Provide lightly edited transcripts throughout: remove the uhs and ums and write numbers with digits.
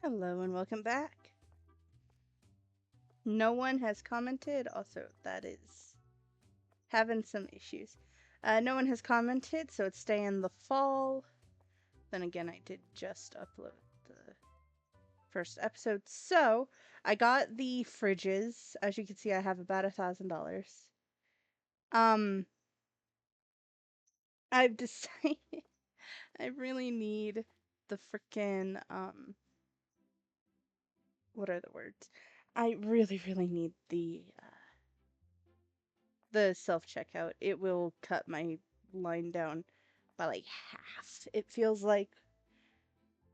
Hello and welcome back. No one has commented. Also, that is having some issues. No one has commented, so it's staying the fall. Then again, I did just upload the first episode. So, I got the fridges. As you can see, I have about $1,000. Um, I've decided I really need the freaking, what are the words? I really need the self-checkout. It will cut my line down by like half, it feels like.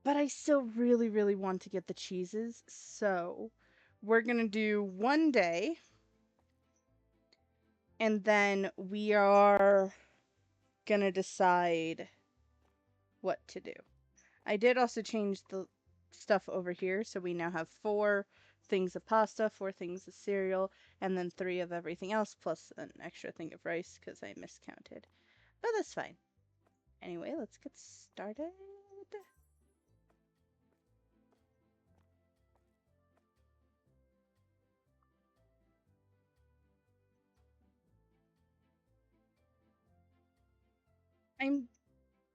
But I still really want to get the cheeses, so we're gonna do one day, and then we are gonna decide what to do. I did also change the stuff over here, so we now have 4 things of pasta, 4 things of cereal, and then 3 of everything else, plus an extra thing of rice because I miscounted. But that's fine. Anyway, let's get started. I'm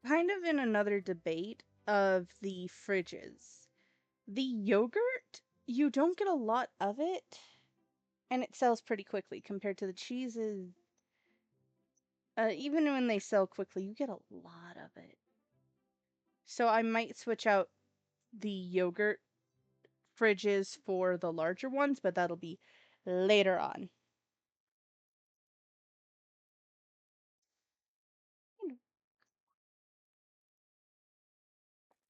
kind of in another debate of the fridges. The yogurt, you don't get a lot of it, and it sells pretty quickly compared to the cheeses. Even when they sell quickly, you get a lot of it. So I might switch out the yogurt fridges for the larger ones, but that'll be later on.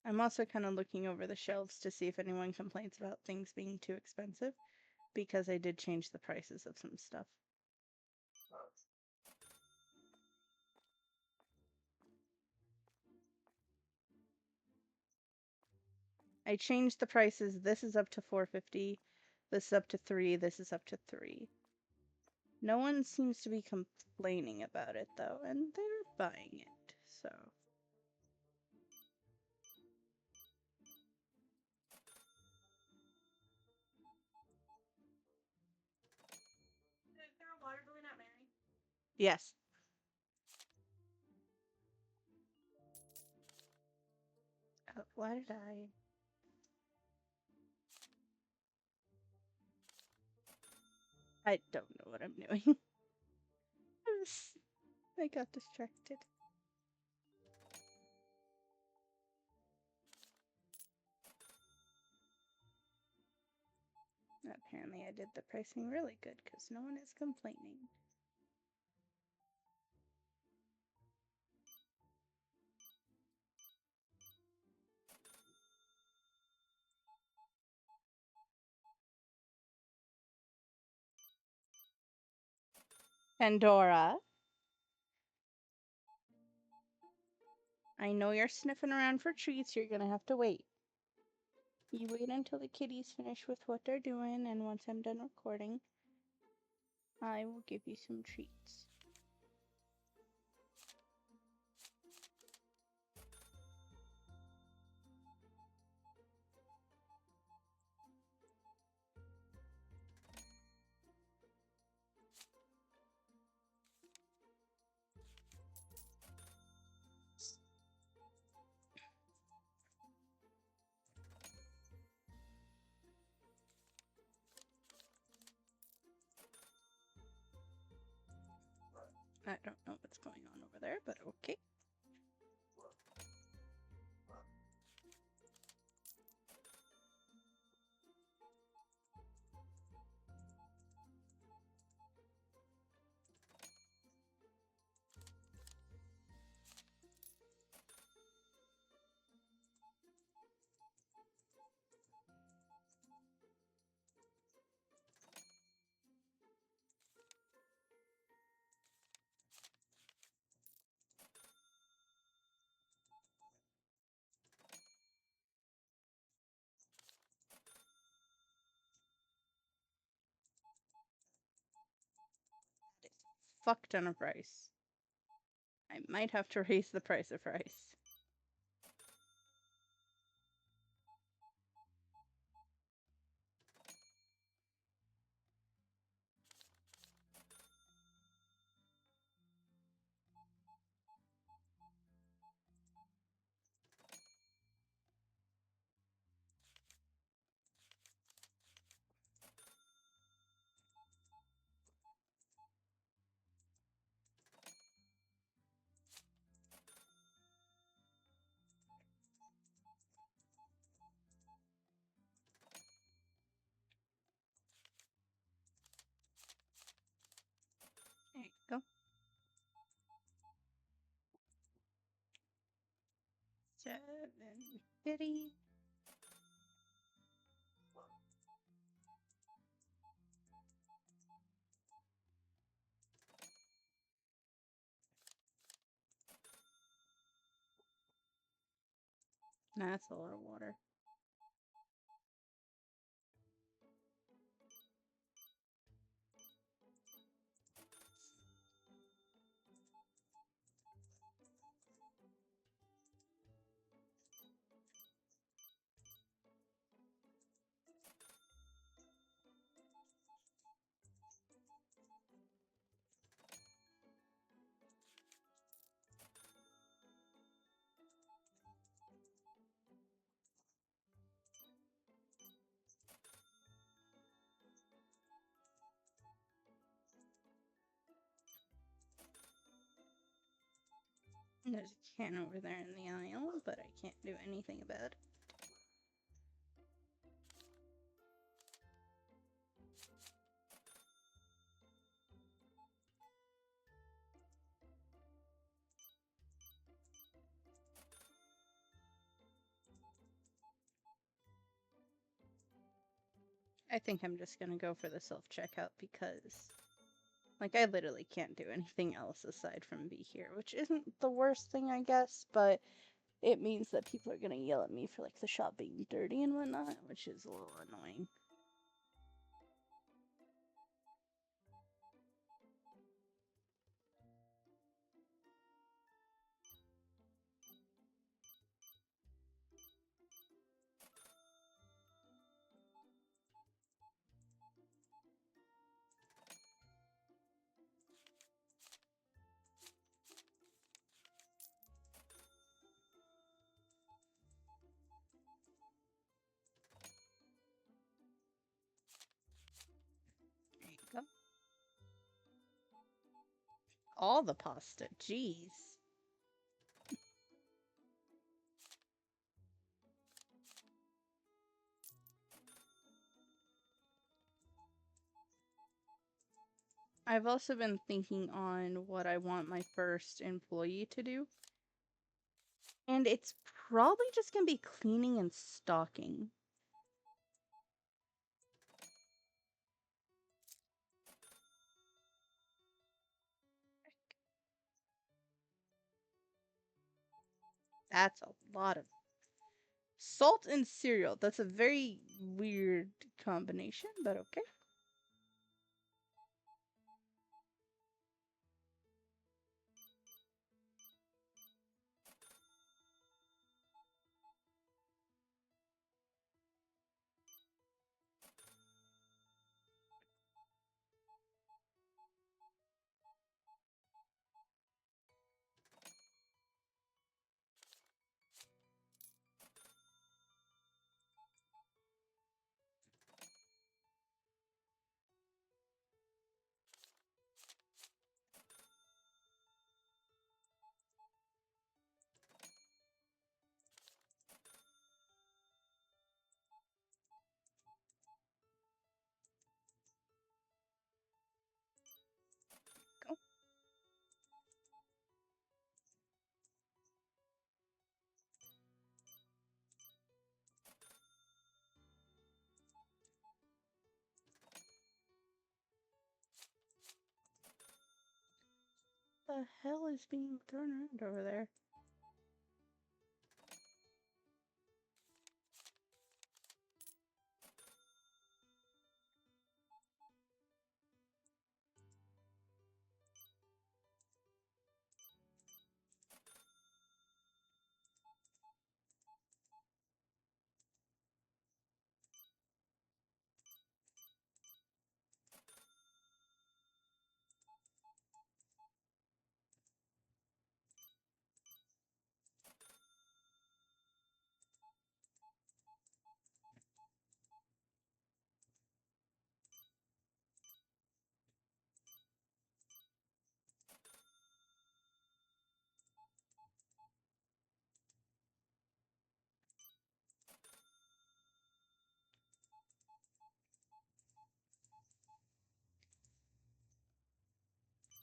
I'm also kind of looking over the shelves to see if anyone complains about things being too expensive, because I did change the prices of some stuff. I changed the prices. This is up to $4.50. This is up to $3. This is up to $3. No one seems to be complaining about it though, and they're buying it, so. Yes. Oh, why did I don't know what I'm doing. I got distracted. Apparently I did the pricing really good because no one is complaining. Pandora, I know you're sniffing around for treats. You're gonna have to wait. You wait until the kitties finish with what they're doing, and once I'm done recording, I will give you some treats. I don't know what's going on over there, but okay. Fuck ton of rice. I might have to raise the price of rice. 750. That's a lot of water. There's a can over there in the aisle, but I can't do anything about it. I think I'm just gonna go for the self-checkout because, like, I literally can't do anything else aside from be here, which isn't the worst thing, I guess, but it means that people are gonna yell at me for, like, the shop being dirty and whatnot, which is a little annoying. There you go. All the pasta, jeez. I've also been thinking on what I want my first employee to do. And it's probably just gonna be cleaning and stocking. That's a lot of salt and cereal. That's a very weird combination, but okay. Go. The hell is being thrown around over there?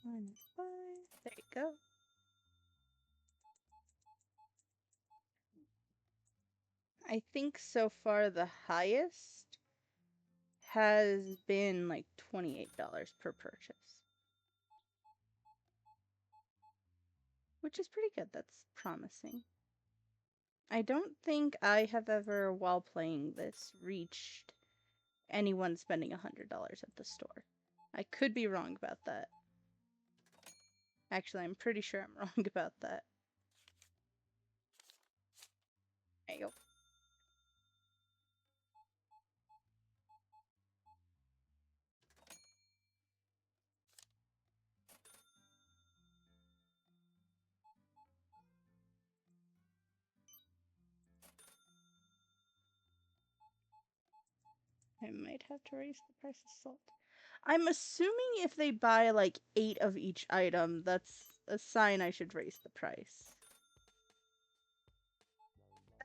-5. There you go. I think so far the highest has been like $28 per purchase. Which is pretty good. That's promising. I don't think I have ever, while playing this, reached anyone spending $100 at the store. I could be wrong about that. Actually, I'm pretty sure I'm wrong about that. There you go. I might have to raise the price of salt. I'm assuming if they buy like 8 of each item, that's a sign I should raise the price.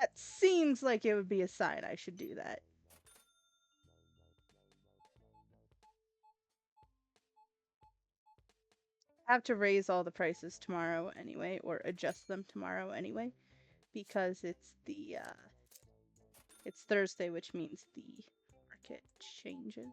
That seems like it would be a sign I should do that. I have to raise all the prices tomorrow anyway, or adjust them tomorrow anyway, because it's it's Thursday, which means the market changes.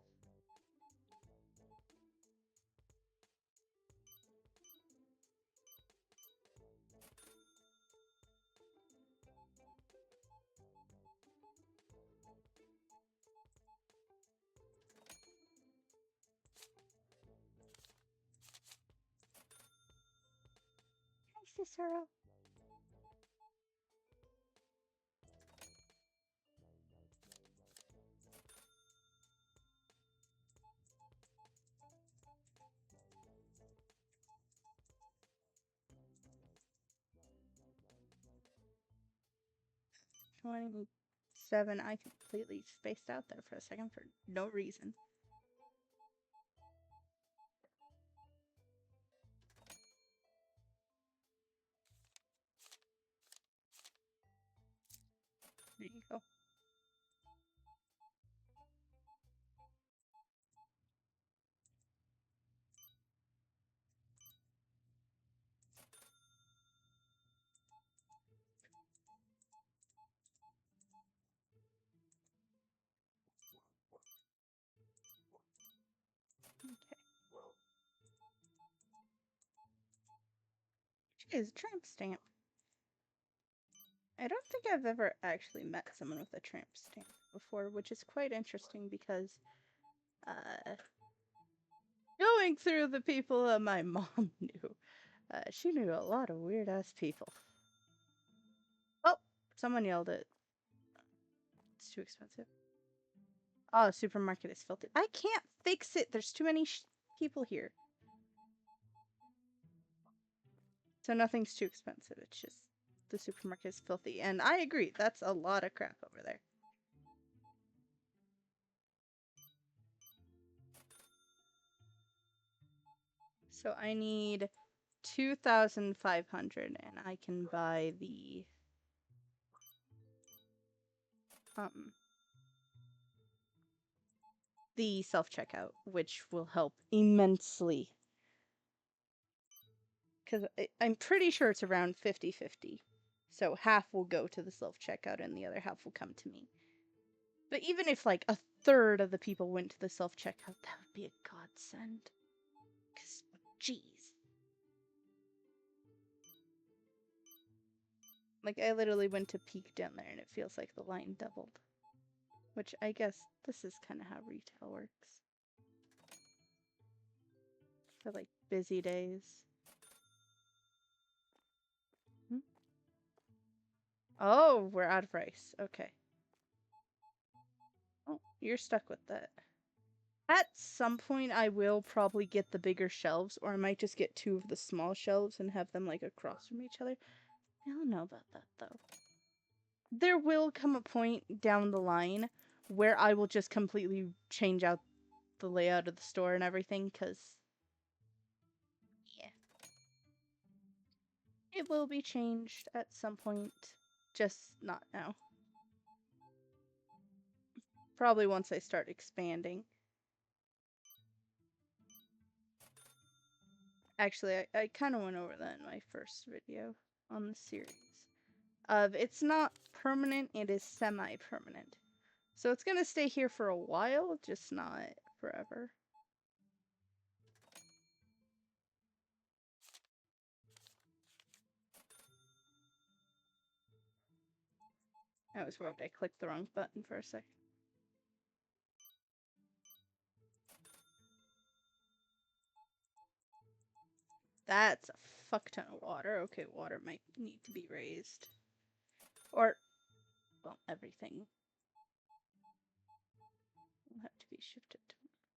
Hi, Cicero. $27. I completely spaced out there for a second for no reason. There you go. Okay. Is a tramp stamp. I don't think I've ever actually met someone with a tramp stamp before, which is quite interesting because going through the people that my mom knew, she knew a lot of weird ass people. Oh, someone yelled it. It's too expensive. Oh, supermarket is filthy. I can't fix it. There's too many people here. So nothing's too expensive. It's just the supermarket is filthy. And I agree. That's a lot of crap over there. So I need 2,500 and I can buy the self-checkout, which will help immensely. Because I'm pretty sure it's around 50-50. So half will go to the self-checkout and the other half will come to me. But even if like a third of the people went to the self-checkout, that would be a godsend. Because, jeez. Like, I literally went to peek down there and it feels like the line doubled. Which I guess this is kind of how retail works. For like busy days. Oh, we're out of rice. Okay. Oh, you're stuck with that. At some point, I will probably get the bigger shelves, or I might just get 2 of the small shelves and have them like across from each other. I don't know about that though. There will come a point down the line where I will just completely change out the layout of the store and everything, because yeah, it will be changed at some point, just not now. Probably once I start expanding. Actually, I kind of went over that in my first video on the series. of it's not permanent, it is semi-permanent. So it's gonna stay here for a while, just not forever. I was worried I clicked the wrong button for a second. That's a fuck ton of water. Okay, water might need to be raised. Or, well, everything will have to be shifted.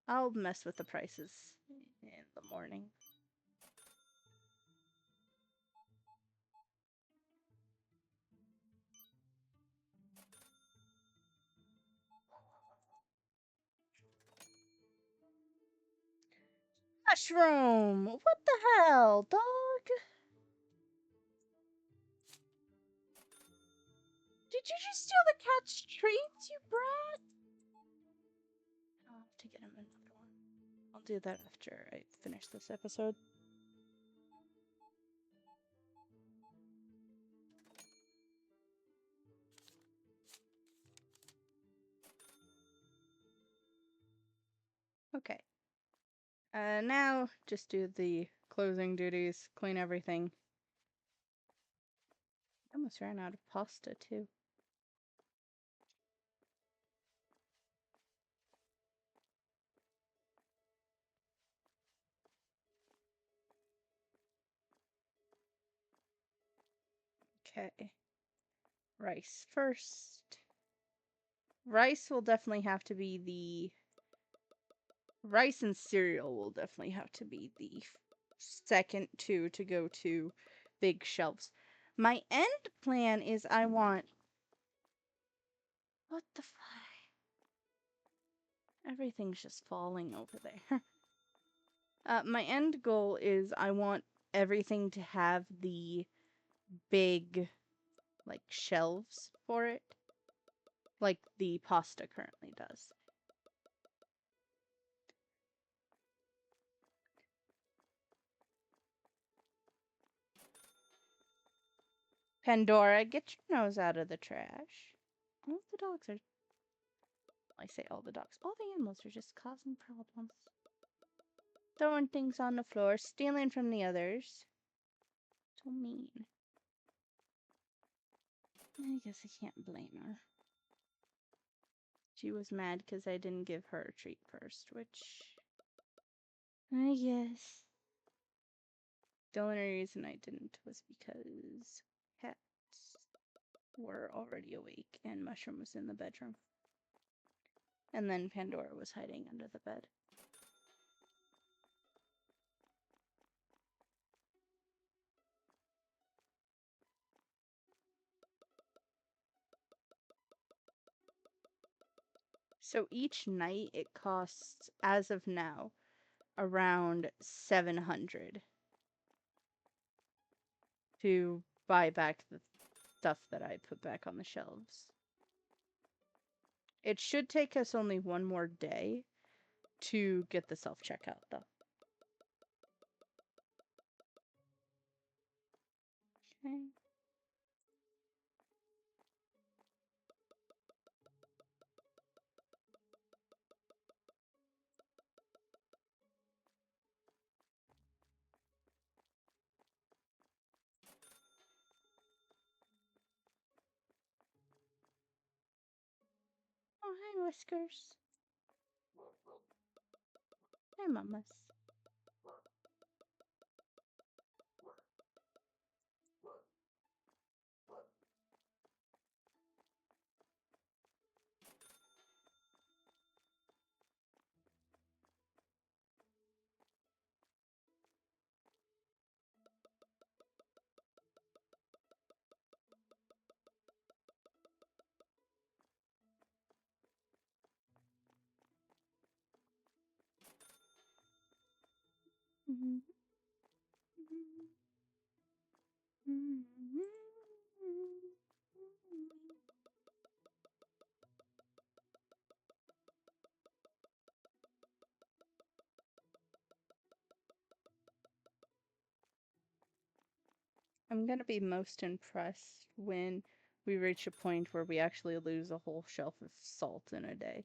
I'll mess with the prices in the morning. Mushroom! What the hell, dog? Did you just steal the cat's treats, you brat? I'll have to get him another one. I'll do that after I finish this episode. Okay. Now just do the closing duties, clean everything. I almost ran out of pasta too. Okay. Rice first. Rice will definitely have to be the... Rice and cereal will definitely have to be the second two to go to big shelves. My end plan is I want... What the fuck? Everything's just falling over there. My end goal is I want everything to have the big, like, shelves for it. Like the pasta currently does. Pandora, get your nose out of the trash. All the dogs are... I say all the dogs. All the animals are just causing problems. Throwing things on the floor, stealing from the others. So mean. I guess I can't blame her. She was mad because I didn't give her a treat first, which... I guess. The only reason I didn't was because cats were already awake and Mushroom was in the bedroom. And then Pandora was hiding under the bed. So each night it costs, as of now, around 700 to buy back the stuff that I put back on the shelves. It should take us only one more day to get the self-checkout, though. Okay. Oh, hi, Whiskers. Hi, Mamas. I'm gonna be most impressed when we reach a point where we actually lose a whole shelf of salt in a day.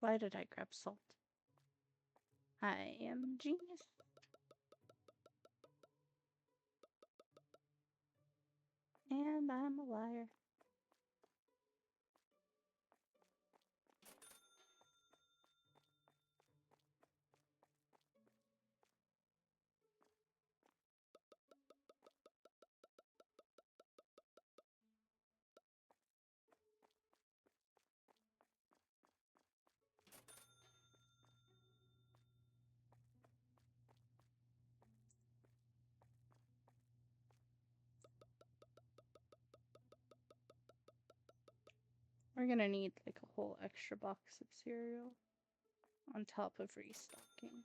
Why did I grab salt? I am a genius. And I'm a liar. We're gonna need like a whole extra box of cereal on top of restocking.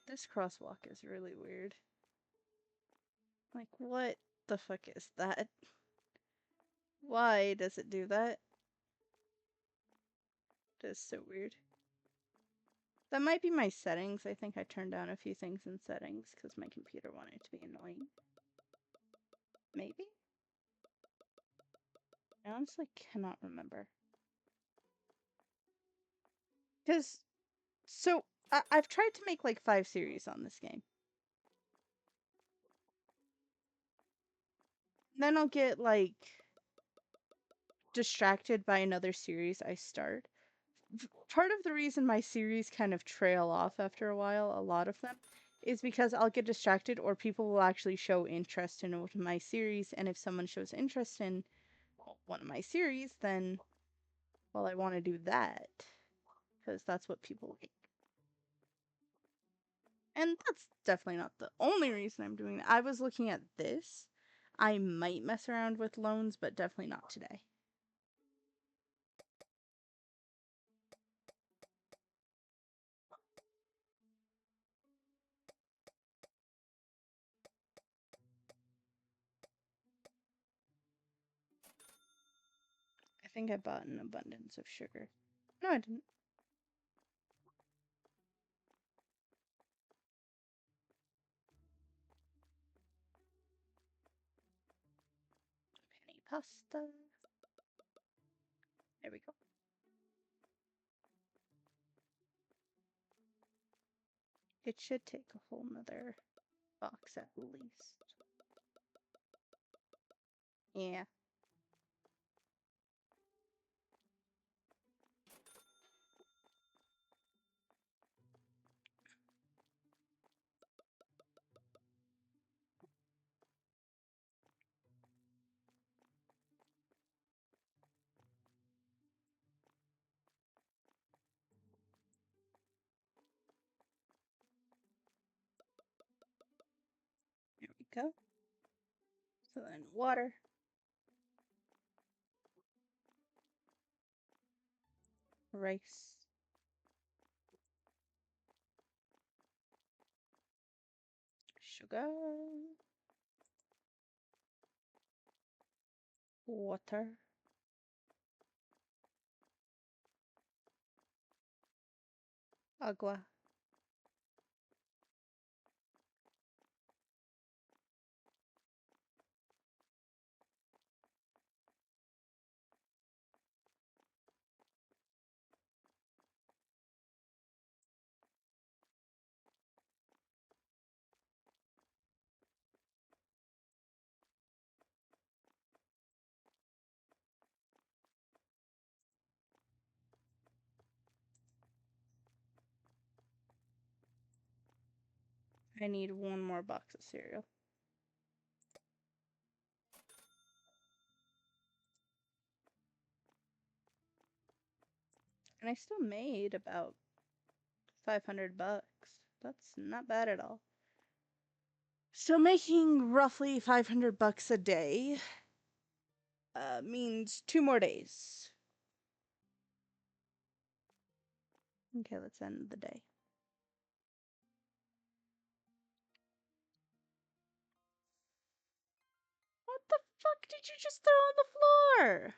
This crosswalk is really weird. Like, what the fuck is that? Why does it do that? That is so weird. That might be my settings. I think I turned down a few things in settings because my computer wanted it to be annoying. Maybe? I honestly cannot remember. Because, so, I've tried to make like 5 series on this game. Then I'll get like distracted by another series I start. Part of the reason my series kind of trail off after a while, a lot of them, is because I'll get distracted or people will actually show interest in one of my series, and if someone shows interest in one of my series, then, well, I want to do that, because that's what people like. And that's definitely not the only reason I'm doing that. I was looking at this. I might mess around with loans, but definitely not today. I think I bought an abundance of sugar. No, I didn't. Penny pasta. There we go. It should take a whole nother box at least. Yeah. There we go. So then water. Rice. Sugar. Water. Agua. I need one more box of cereal. And I still made about 500 bucks. That's not bad at all. So making roughly 500 bucks a day means 2 more days. Okay, let's end the day. What the fuck did you just throw on the floor?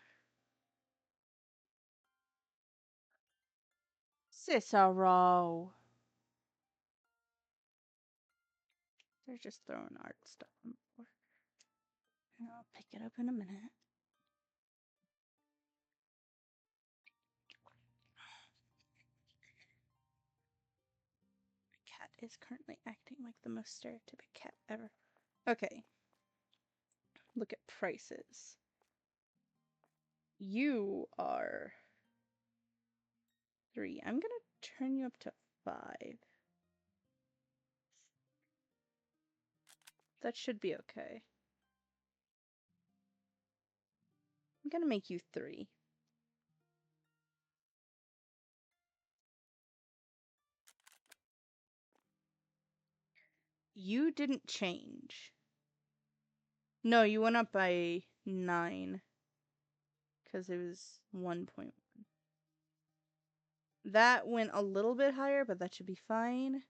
Cicero. They're just throwing art stuff on the floor. I'll pick it up in a minute. My cat is currently acting like the most stereotypic cat ever. Okay. Look at prices. You are 3. I'm gonna turn you up to 5. That should be okay. I'm gonna make you 3. You didn't change. No, you went up by 9. Because it was 1.1. That went a little bit higher, but that should be fine.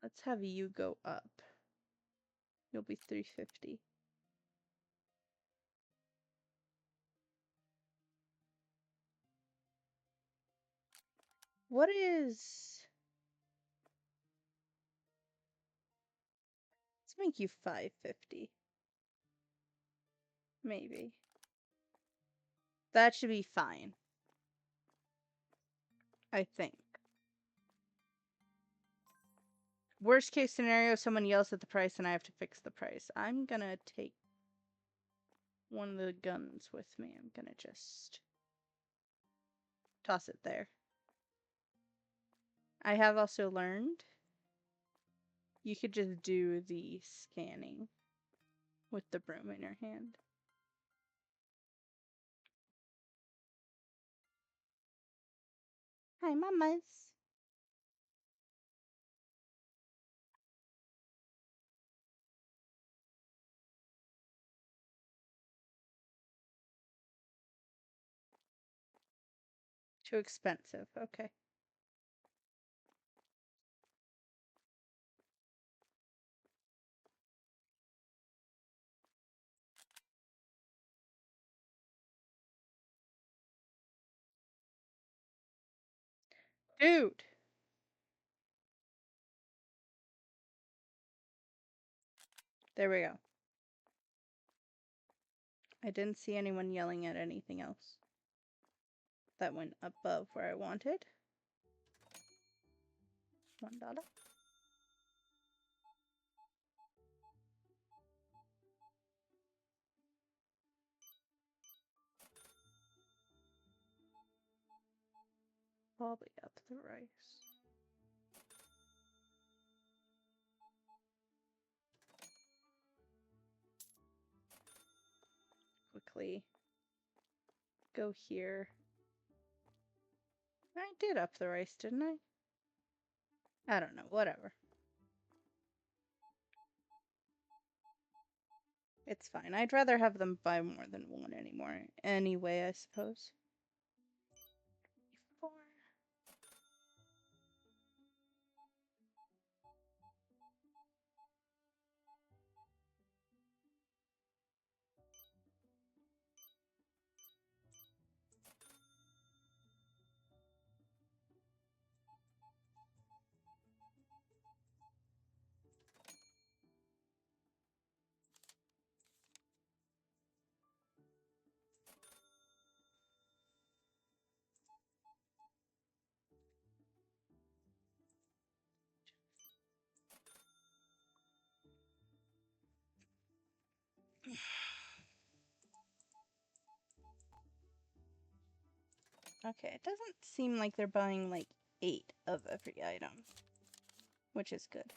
Let's have you go up. You'll be 350. What is... Let's make you 550. Maybe. That should be fine. I think. Worst case scenario, someone yells at the price and I have to fix the price. I'm gonna take one of the guns with me. I'm gonna just toss it there. I have also learned you could just do the scanning with the broom in your hand. Hi, mamas. Too expensive. Okay. Dude. There we go. I didn't see anyone yelling at anything else. That went above where I wanted. $1. Probably up the rice. Quickly go here. I did up the rice, didn't I? I don't know. Whatever. It's fine. I'd rather have them buy more than one anymore. Anyway, I suppose. 4. Okay, it doesn't seem like they're buying, like, 8 of every item, which is good.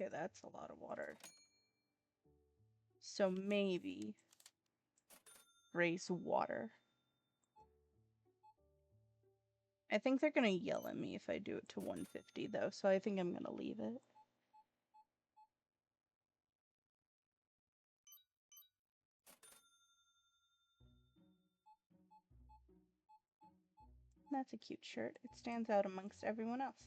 Okay, that's a lot of water. So maybe raise water. I think they're gonna yell at me if I do it to 150 though, so I think I'm gonna leave it. That's a cute shirt. It stands out amongst everyone else's.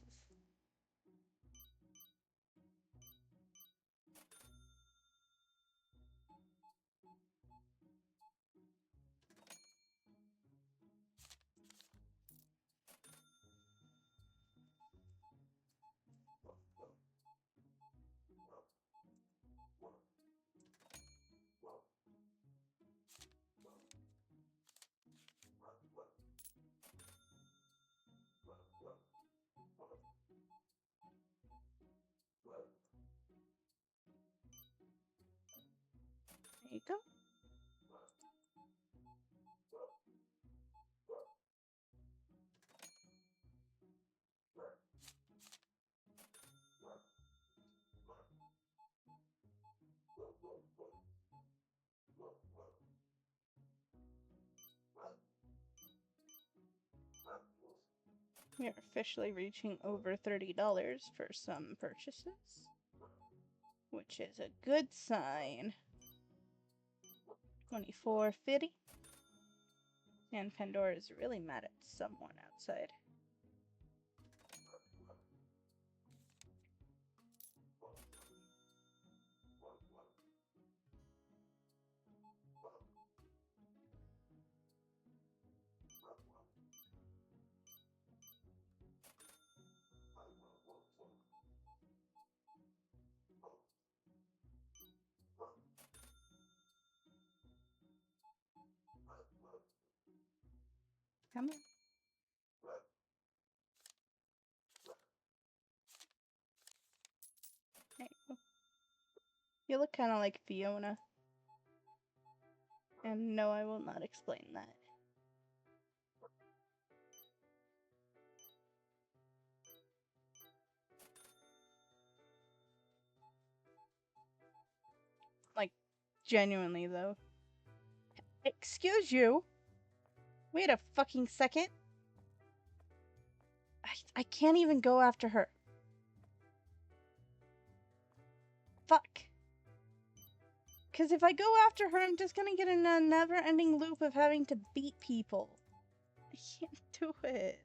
There you go. We are officially reaching over $30 for some purchases, which is a good sign. 24.50. And Pandora is really mad at someone outside. Come on. There you go. You look kind of like Fiona. And no, I will not explain that. Like, genuinely, though. Excuse you? Wait a fucking second. I can't even go after her. Fuck. Because if I go after her, I'm just gonna get in a never-ending loop of having to beat people. I can't do it.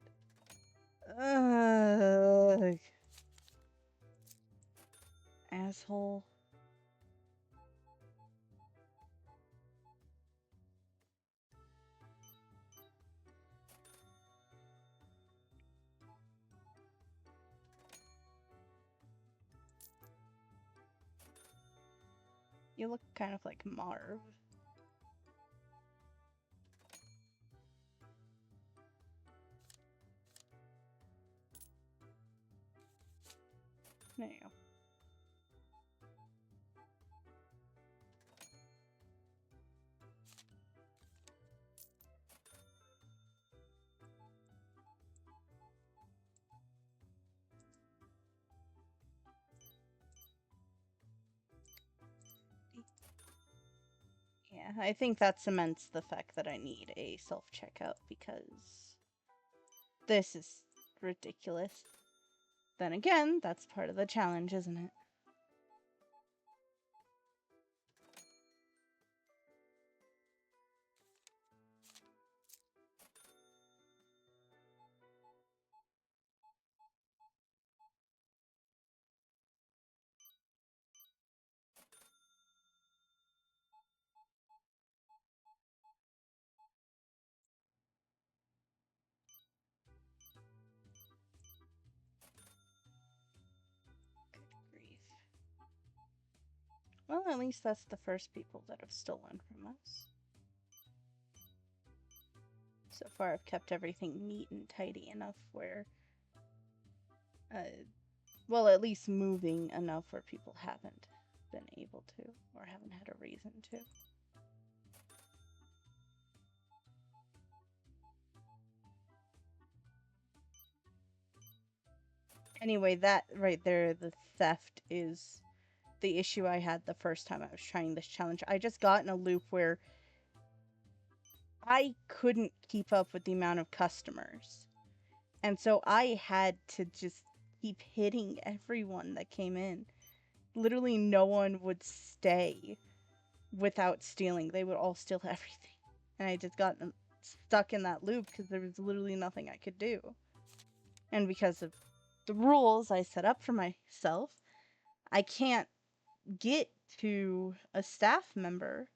Ugh. Asshole. You look kind of like Marv. There you go. Yeah, I think that cements the fact that I need a self-checkout because this is ridiculous. Then again, that's part of the challenge, isn't it? Grief. Well, at least that's the first people that have stolen from us. So far, I've kept everything neat and tidy enough where, well, at least moving enough where people haven't. too. Anyway, that right there, the theft is the issue I had the first time I was trying this challenge. I just got in a loop where I couldn't keep up with the amount of customers. And so I had to just keep hitting everyone that came in. Literally no one would stay without stealing. They would all steal everything. And I just got stuck in that loop because there was literally nothing I could do. And because of the rules I set up for myself, I can't get to a staff member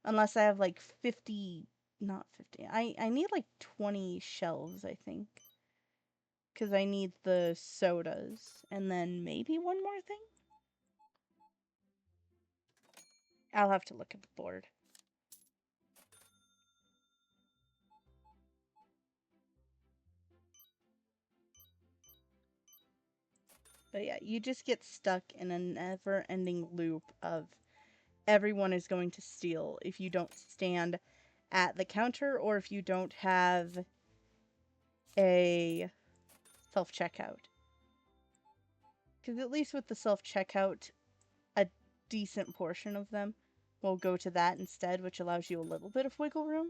unless I have like 50, not 50. I need like 20 shelves, I think. Because I need the sodas and then maybe one more thing. I'll have to look at the board. But yeah, you just get stuck in a never-ending loop of everyone is going to steal if you don't stand at the counter or if you don't have a self-checkout. Because at least with the self-checkout, a decent portion of them will go to that instead, which allows you a little bit of wiggle room.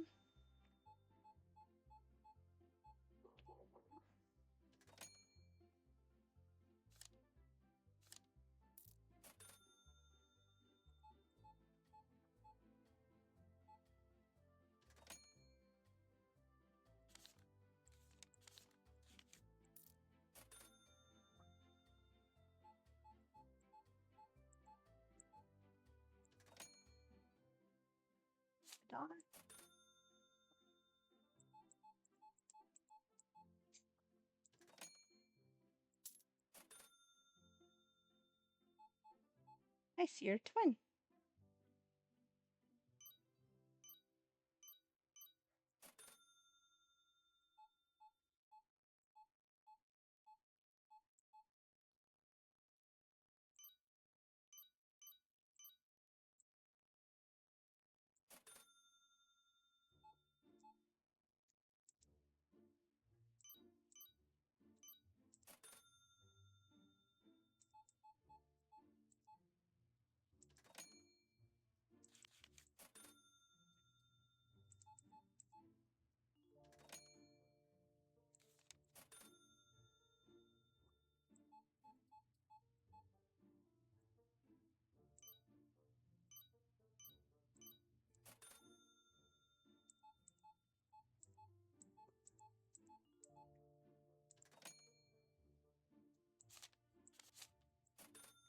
Darn. I see your twin.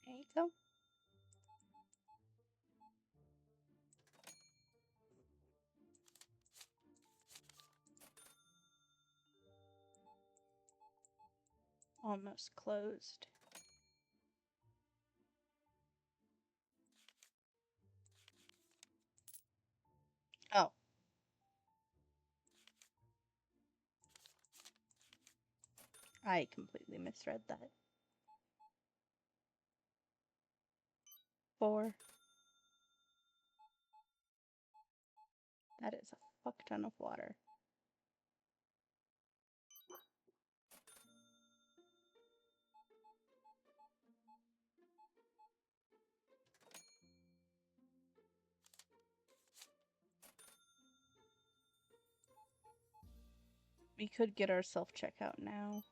There you go. Almost closed. Oh. I completely misread that. 4. That is a fuck ton of water. We could get our self-checkout now,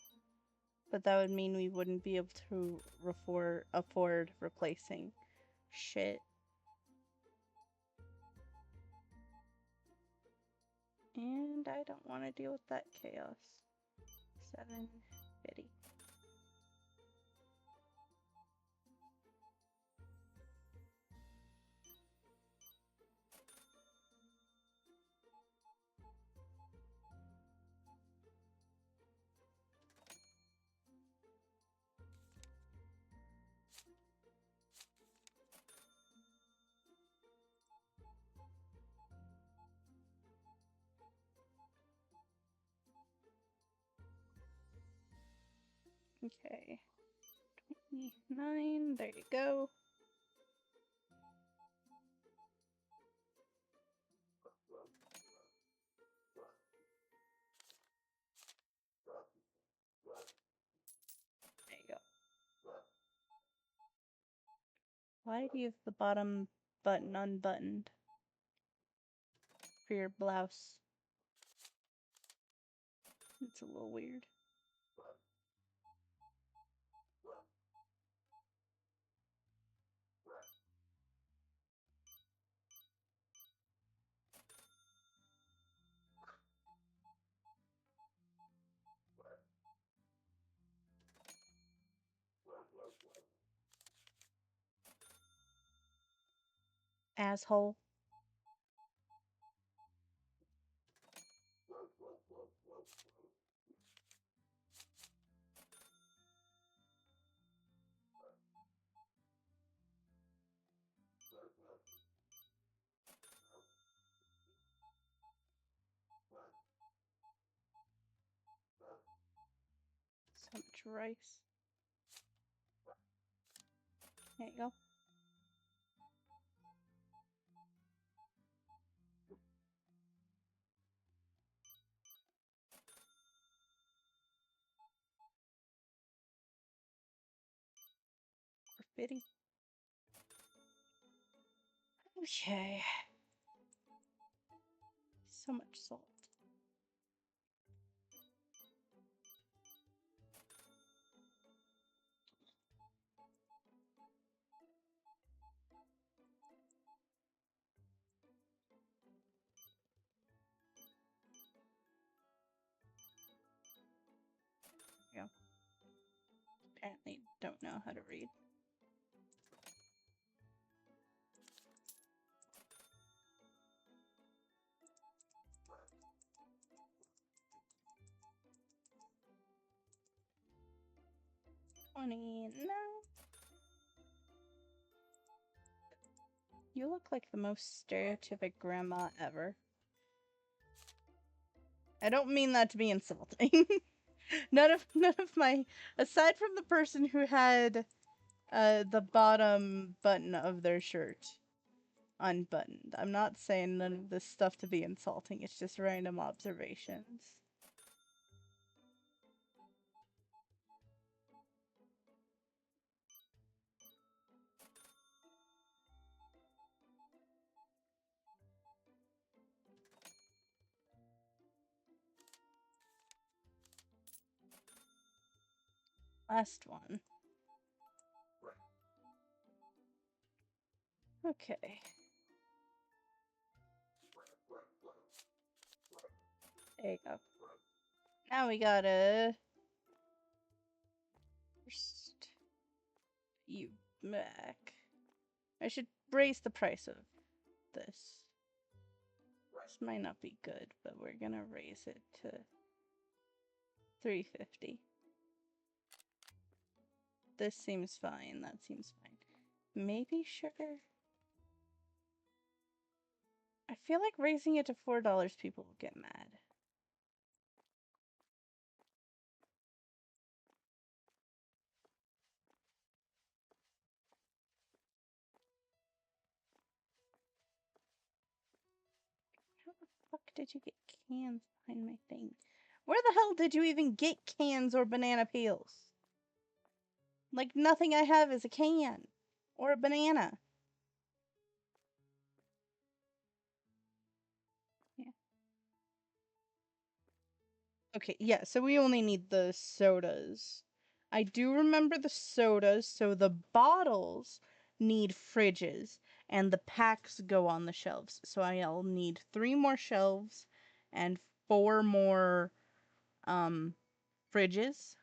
but that would mean we wouldn't be able to afford replacing shit. And I don't want to deal with that chaos. 750. Okay. 29. There you go. Why do you have the bottom button unbuttoned for your blouse? It's a little weird. Asshole. So much rice. There you go. Graffiti. Okay. So much salt. Yeah. Apparently don't know how to read. No. You look like the most stereotypic grandma ever. I don't mean that to be insulting. none of my, aside from the person who had the bottom button of their shirt unbuttoned. I'm not saying none of this stuff to be insulting. It's just random observations. Last one. Okay. There you go. Now we gotta first you back. I should raise the price of this. This might not be good, but we're gonna raise it to $3.50. This seems fine. That seems fine. Maybe sugar? I feel like raising it to $4 people will get mad. How the fuck did you get cans behind my thing? Where the hell did you even get cans or banana peels? Like, nothing I have is a can or a banana. Yeah. Okay, yeah, so we only need the sodas. I do remember the sodas, so the bottles need fridges, and the packs go on the shelves. So I'll need 3 more shelves and 4 more fridges.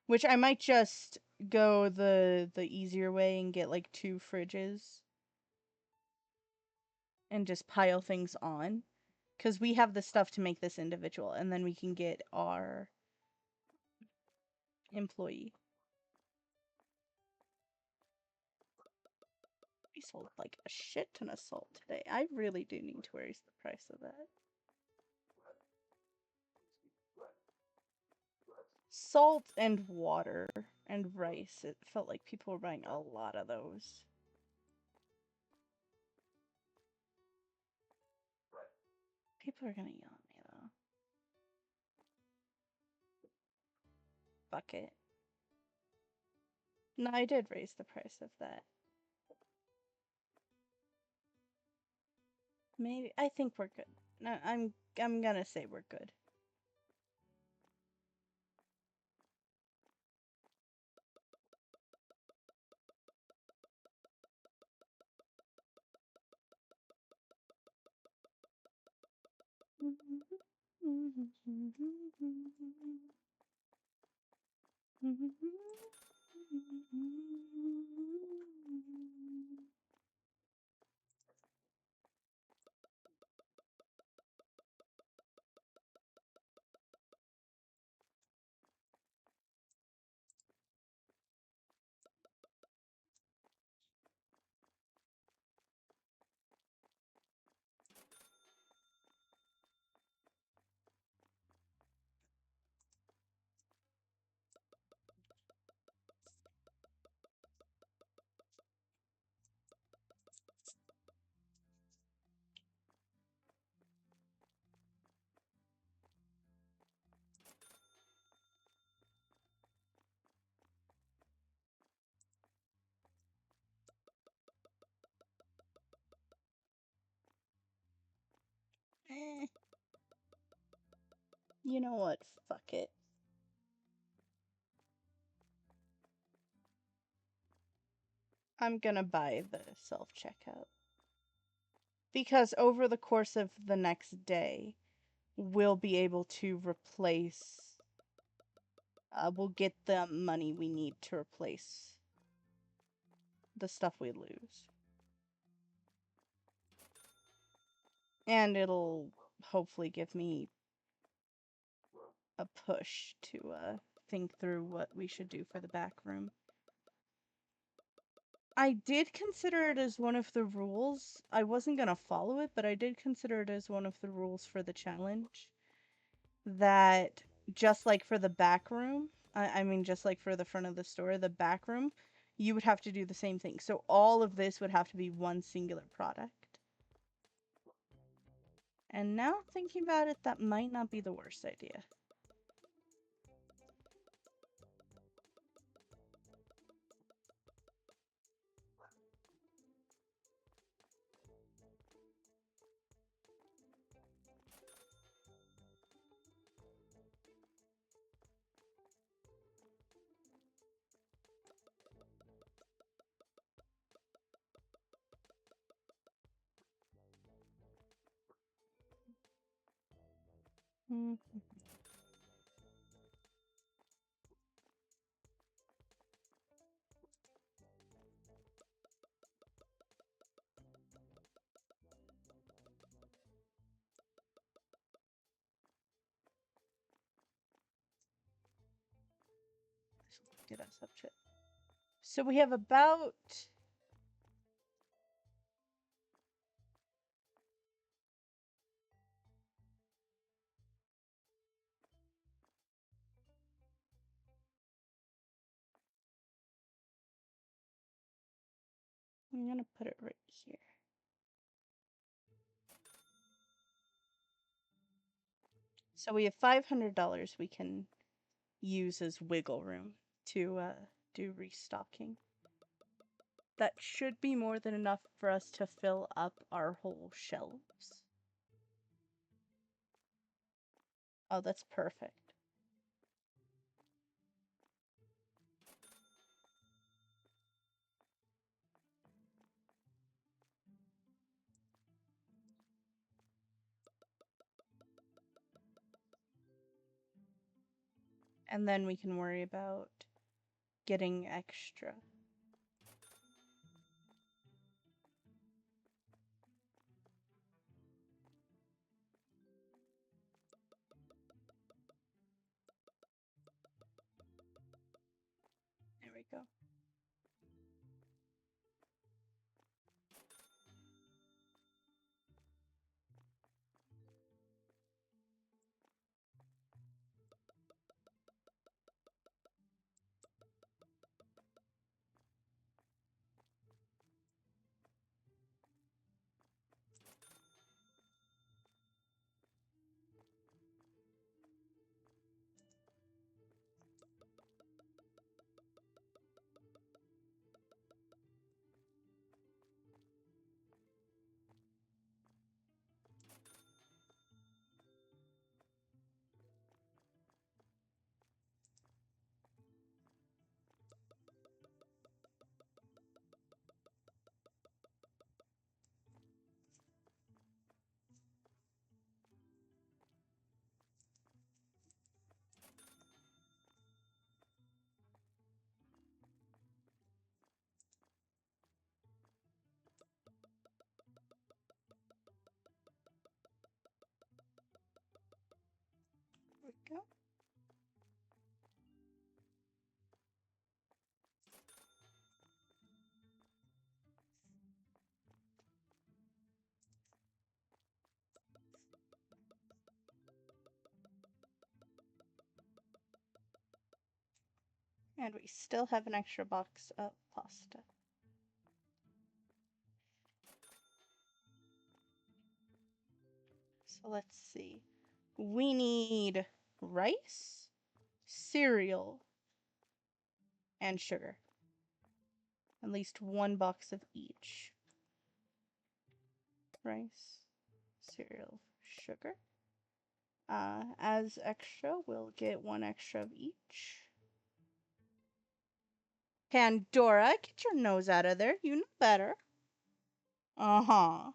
Which I might just go the easier way and get like 2 fridges and just pile things on. Because we have the stuff to make this individual, and then we can get our employee. We sold like a shit ton of salt today. I really do need to raise the price of that. Salt and water and rice. It felt like people were buying a lot of those. People are gonna yell at me though. Fuck it. No, I did raise the price of that. Maybe I think we're good. No, I'm gonna say we're good. Eh, you know what? Fuck it. I'm gonna buy the self checkout. Because over the course of the next day, we'll be able to replace. We'll get the money we need to replace the stuff we lose. And it'll hopefully give me a push to think through what we should do for the back room. I did consider it as one of the rules. I wasn't gonna follow it, but I did consider it as one of the rules for the challenge. That just like for the back room, I mean, just like for the front of the store, the back room, you would have to do the same thing. So all of this would have to be one singular product. And now thinking about it, that might not be the worst idea. Mm. Did I sub shit? So we have about I'm gonna put it right here. So we have $500 we can use as wiggle room to do restocking. That should be more than enough for us to fill up our whole shelves. Oh, that's perfect. And then we can worry about getting extra. There we go. go. And we still have an extra box of pasta. So let's see. We need rice, cereal, and sugar. At least one box of each. Rice, cereal, sugar. As extra, we'll get one extra of each. Pandora, get your nose out of there. You know better. Uh-huh.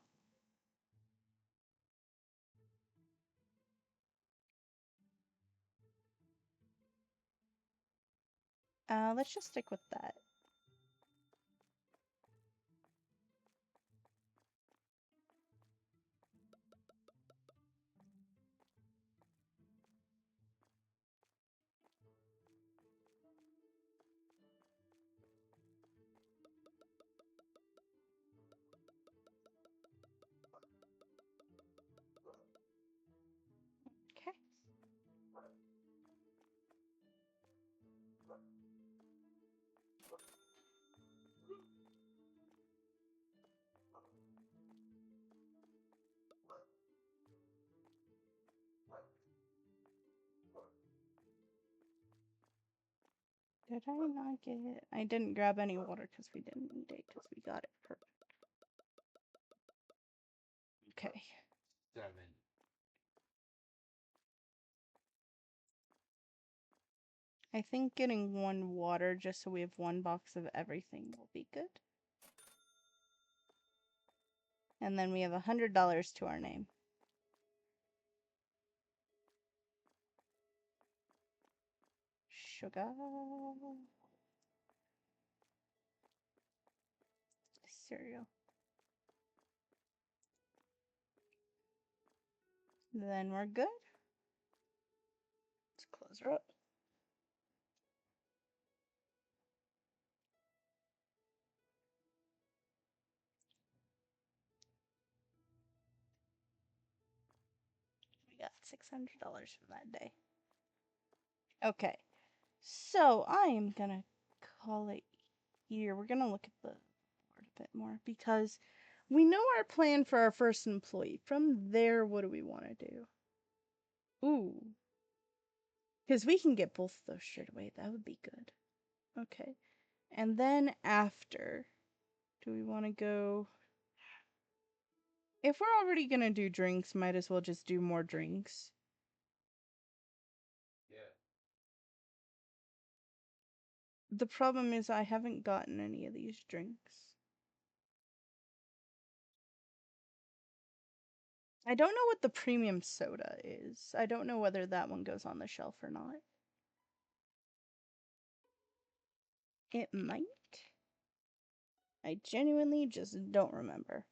Let's just stick with that. Okay. Did I not get it? I didn't grab any water because we didn't need it because we got it perfect. Okay. 7. I think getting one water just so we have one box of everything will be good. And then we have $100 to our name. Sugar. Cereal. Then we're good. Let's close her up. We got $600 from that day. Okay. So I am gonna call it here. We're gonna look at the board a bit more because we know our plan for our first employee. From there, what do we want to do? Ooh. Because we can get both of those straight away. That would be good. Okay. And then after, do we want to go... If we're already going to do drinks, might as well just do more drinks. Yeah. The problem is I haven't gotten any of these drinks. I don't know what the premium soda is. I don't know whether that one goes on the shelf or not. It might. I genuinely just don't remember.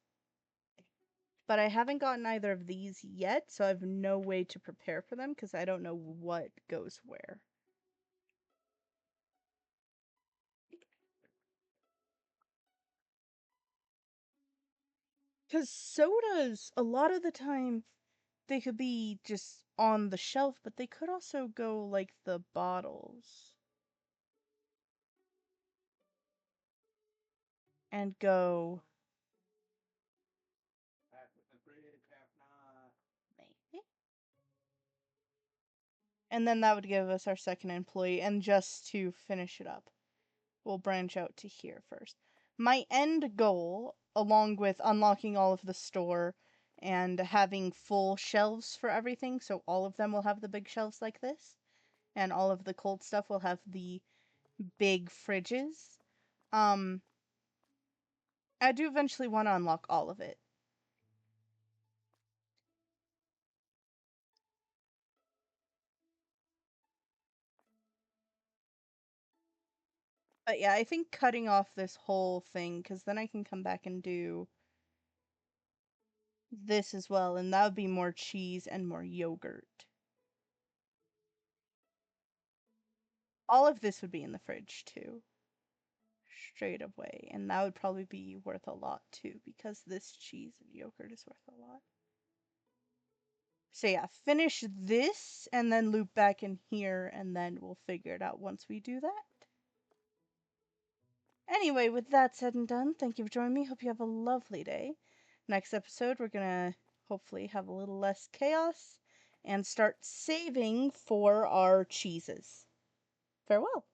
But I haven't gotten either of these yet, so I have no way to prepare for them because I don't know what goes where. Because sodas, a lot of the time, they could be just on the shelf, but they could also go like the bottles. And go... Half with the bread, half not. Maybe? And then that would give us our second employee, and just to finish it up, we'll branch out to here first. My end goal, along with unlocking all of the store and having full shelves for everything, so all of them will have the big shelves like this, and all of the cold stuff will have the big fridges. I do eventually want to unlock all of it. But yeah, I think cutting off this whole thing, because then I can come back and do this as well, and that would be more cheese and more yogurt. all of this would be in the fridge too. Straight away. And that would probably be worth a lot too, because this cheese and yogurt is worth a lot. So yeah, finish this and then loop back in here, and then we'll figure it out once we do that. Anyway, with that said and done, thank you for joining me. Hope you have a lovely day. Next episode, we're gonna hopefully have a little less chaos and start saving for our cheeses. Farewell.